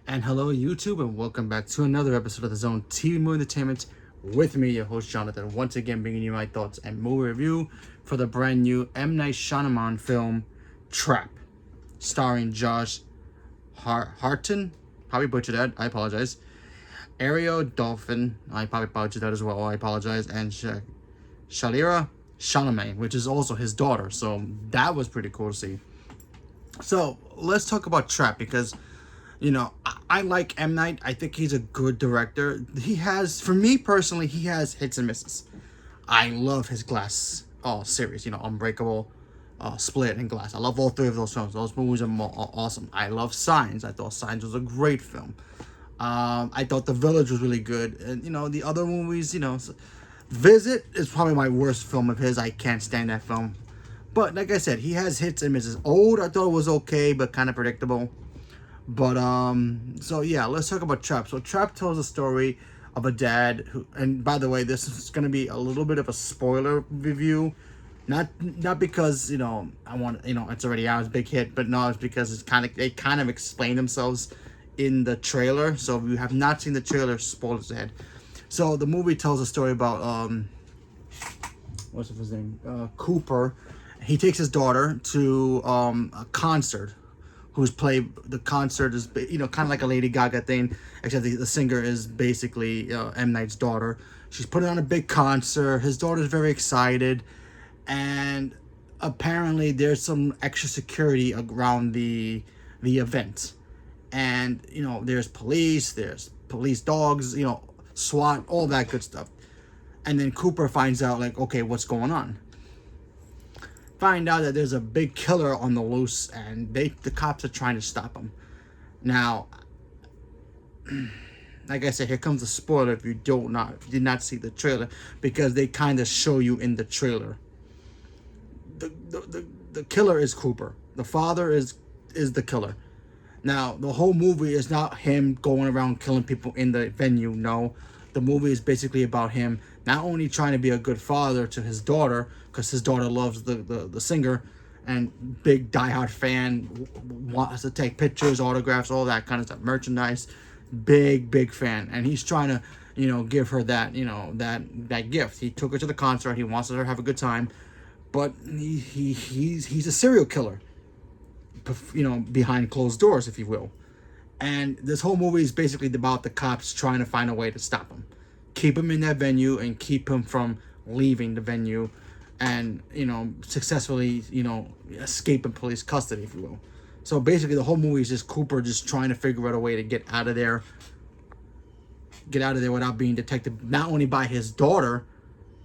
And hello, YouTube, and welcome back to another episode of the Zone TV Movie Entertainment with me, your host Jonathan, once again bringing you my thoughts and movie review for the brand new M. Night Shyamalan film, Trap, starring Josh Harton. Probably butchered that, I apologize. Ariel Dolphin, I probably butchered that as well, I apologize. And Shalira Chalamet, which is also his daughter, so that was pretty cool to see. So let's talk about Trap because I like M. Night. I think he's a good director. He has, for me personally, he has hits and misses. I love his Glass series, Unbreakable, Split, and Glass. I love all three of those films. Those movies are awesome. I love Signs. I thought Signs was a great film. I thought The Village was really good. And, the other movies, Visit is probably my worst film of his. I can't stand that film. But, like I said, he has hits and misses. Old, I thought was okay, but kind of predictable. But so yeah, let's talk about Trap. So Trap tells a story of a dad who, and by the way, this is gonna be a little bit of a spoiler review, not because I want it's already out, it's a big hit, but no, it's because they kind of explain themselves in the trailer. So if you have not seen the trailer, spoilers ahead. So the movie tells a story about what's his name, Cooper. He takes his daughter to a concert. The concert is kind of like a Lady Gaga thing, except the singer is basically M. Night's daughter. She's putting on a big concert. His daughter's very excited, and apparently there's some extra security around the event, and there's police dogs, SWAT, all that good stuff. And then Cooper finds out, like, okay, what's going on? Find out that there's a big killer on the loose, and the cops are trying to stop him. Now, like I said, here comes the spoiler if you did not see the trailer, because they kind of show you in the trailer. The killer is Cooper. The father is the killer. Now, the whole movie is not him going around killing people in the venue. No, the movie is basically about him not only trying to be a good father to his daughter, because his daughter loves the singer, and big diehard fan, wants to take pictures, autographs, all that kind of stuff, merchandise, big fan, and he's trying to give her that that gift. He took her to the concert. He wants her to have a good time, but he's a serial killer, behind closed doors, if you will. And this whole movie is basically about the cops trying to find a way to stop him, keep him in that venue, and keep him from leaving the venue, and successfully escaping police custody, if you will. So basically the whole movie is just Cooper just trying to figure out a way to get out of there without being detected, not only by his daughter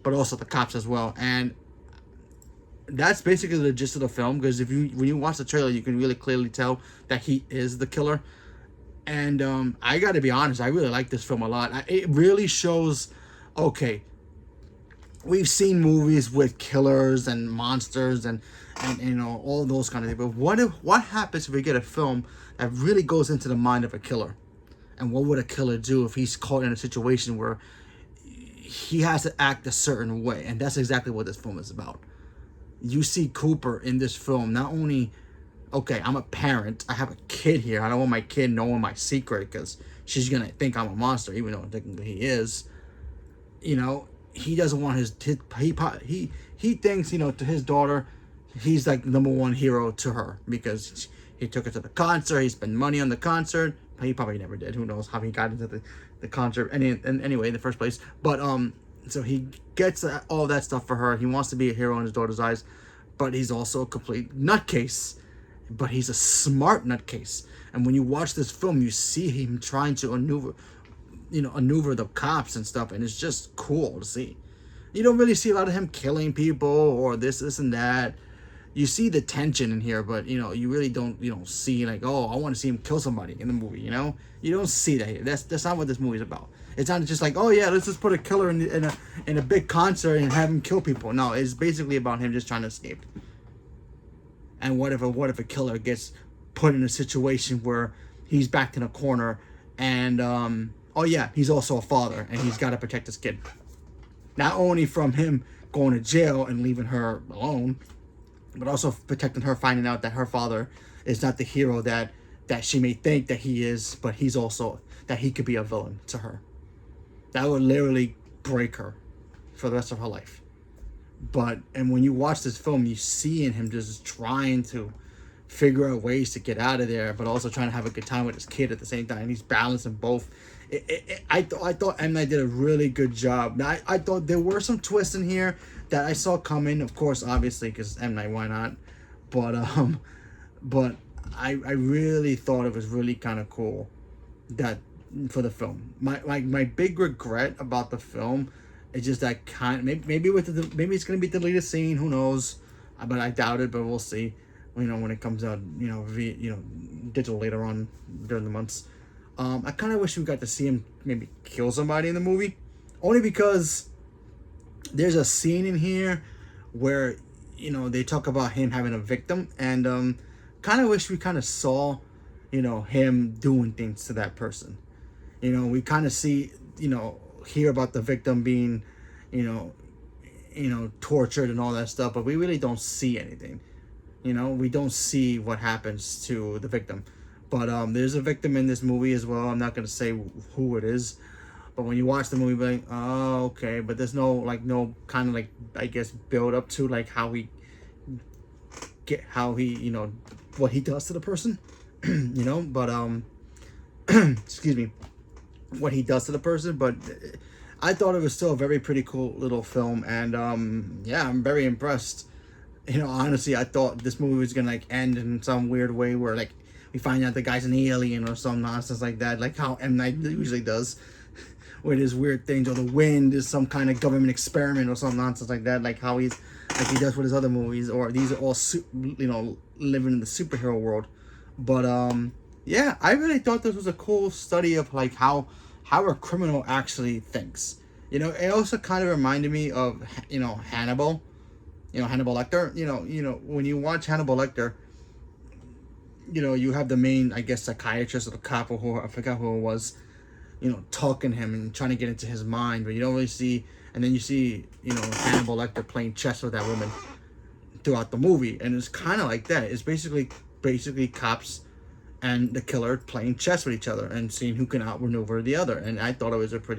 but also the cops as well. And that's basically the gist of the film, because when you watch the trailer, you can really clearly tell that he is the killer. And I gotta be honest, I really like this film a lot. It really shows, okay, we've seen movies with killers and monsters and all those kind of things, but what happens if we get a film that really goes into the mind of a killer? And what would a killer do if he's caught in a situation where he has to act a certain way? And that's exactly what this film is about. You see Cooper in this film, not only, okay, I'm a parent, I have a kid here, I don't want my kid knowing my secret because she's gonna think I'm a monster, even though technically he is. He doesn't want he thinks, to his daughter, he's like number one hero to her, because he took her to the concert, he spent money on the concert. He probably never did, who knows how he got into the concert anyway in the first place. But so he gets all that stuff for her. He wants to be a hero in his daughter's eyes, but he's also a complete nutcase. But he's a smart nutcase. And when you watch this film, you see him trying to maneuver the cops and stuff, and it's just cool to see. You don't really see a lot of him killing people or this and that. You see the tension in here, but you really don't see like, oh, I want to see him kill somebody in the movie. You don't see that here. That's not what this movie's about. It's not just like, oh yeah, let's just put a killer in a big concert and have him kill people. No, it's basically about him just trying to escape. And what if a killer gets put in a situation where he's backed in a corner, and oh yeah, he's also a father, and he's got to protect his kid, not only from him going to jail and leaving her alone, but also protecting her, finding out that her father is not the hero that that she may think that he is, but he's also that he could be a villain to her. That would literally break her for the rest of her life. And when you watch this film, you see in him just trying to figure out ways to get out of there, but also trying to have a good time with his kid at the same time. He's balancing both. I thought M. Night did a really good job. Now, I thought there were some twists in here that I saw coming, of course, obviously, because M. Night, why not? But I really thought it was really kind of cool that for the film. My big regret about the film is just that maybe it's gonna be the deleted scene. Who knows? But I doubt it. But we'll see. When it comes out, digital later on during the months. I kind of wish we got to see him maybe kill somebody in the movie, only because there's a scene in here where they talk about him having a victim, and kind of wish we kind of saw him doing things to that person. We kind of see hear about the victim being tortured and all that stuff, but we really don't see anything. We don't see what happens to the victim. But there's a victim in this movie as well. I'm not going to say who it is. But when you watch the movie, you're like, oh, okay. But there's no kind of I guess, build up to how he, what he does to the person. But, excuse me, what he does to the person. But I thought it was still a very pretty cool little film. And, yeah, I'm very impressed. Honestly, I thought this movie was gonna end in some weird way where we find out the guy's an alien or some nonsense like that, like how M. Night usually does, with his weird things, or the wind is some kind of government experiment or some nonsense like that, like he does with his other movies, or these are all living in the superhero world. But yeah, I really thought this was a cool study of how a criminal actually thinks. It also kind of reminded me of Hannibal. Hannibal Lecter. When you watch Hannibal Lecter, you have the main, I guess, psychiatrist or the cop, or who I forgot who it was, talking to him and trying to get into his mind, but you don't really see. And then you see, Hannibal Lecter playing chess with that woman throughout the movie, and it's kind of like that. It's basically cops and the killer playing chess with each other and seeing who can outmaneuver the other. And I thought it was M.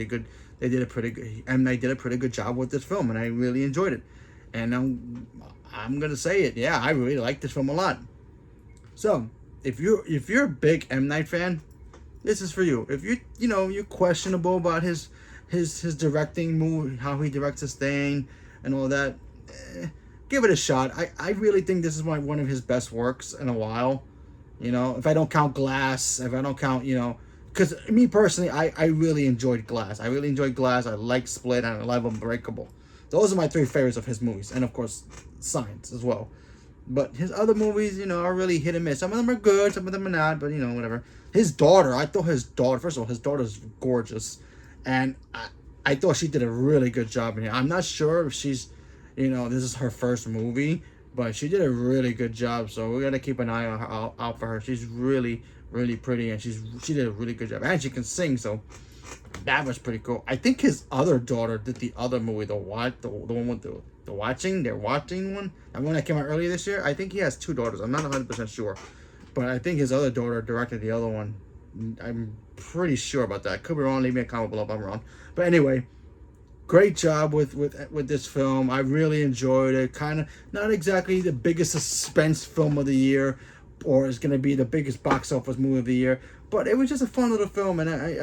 Night did a pretty good job with this film, and I really enjoyed it. And I'm gonna say it. Yeah, I really like this film a lot. So if you're a big M. Night fan, this is for you. If you're questionable about his directing move, how he directs his thing, and all that, give it a shot. I really think this is one of his best works in a while. If I don't count Glass, if I don't count because me personally, I really enjoyed Glass. I like Split, and I love Unbreakable. Those are my three favorites of his movies, and of course, Signs as well. But his other movies, are really hit and miss. Some of them are good, some of them are not, but whatever. His daughter, first of all, his daughter's gorgeous, and I thought she did a really good job in here. I'm not sure if she's, this is her first movie, but she did a really good job, so we gotta keep an eye on her, out for her. She's really, really pretty, and she did a really good job, and she can sing, so that was pretty cool. I think his other daughter did the other movie, the one with the watching one. The one that came out earlier this year. I think he has two daughters. I'm not 100% sure, but I think his other daughter directed the other one. I'm pretty sure about that. Could be wrong. Leave me a comment below if I'm wrong. But anyway, great job with this film. I really enjoyed it. Kind of not exactly the biggest suspense film of the year, or is going to be the biggest box office movie of the year, but it was just a fun little film. And I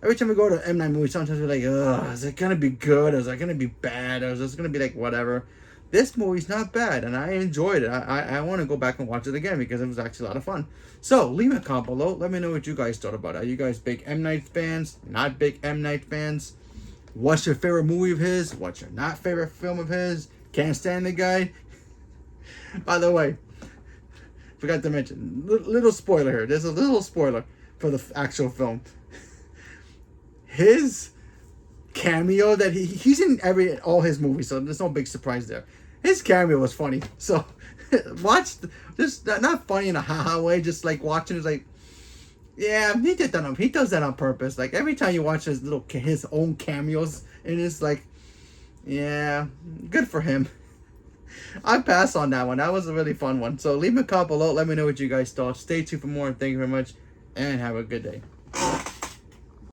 every time we go to M. Night movies, sometimes we're like, ugh, is it going to be good? Or is it going to be bad? Or is it going to be whatever? This movie's not bad, and I enjoyed it. I want to go back and watch it again because it was actually a lot of fun. So leave me a comment below. Let me know what you guys thought about it. Are you guys big M. Night fans? Not big M. Night fans? What's your favorite movie of his? What's your not favorite film of his? Can't stand the guy? By the way, forgot to mention, little spoiler here. There's a little spoiler for the actual film. His cameo that he's in all his movies, so there's no big surprise there. His cameo was funny, so watch, just not funny in a haha way, just watching it, yeah, he does that on purpose. Every time you watch his own cameos, and it's yeah, good for him. I pass on that one. That was a really fun one. So leave a comment below. Let me know what you guys thought. Stay tuned for more. Thank you very much, and have a good day.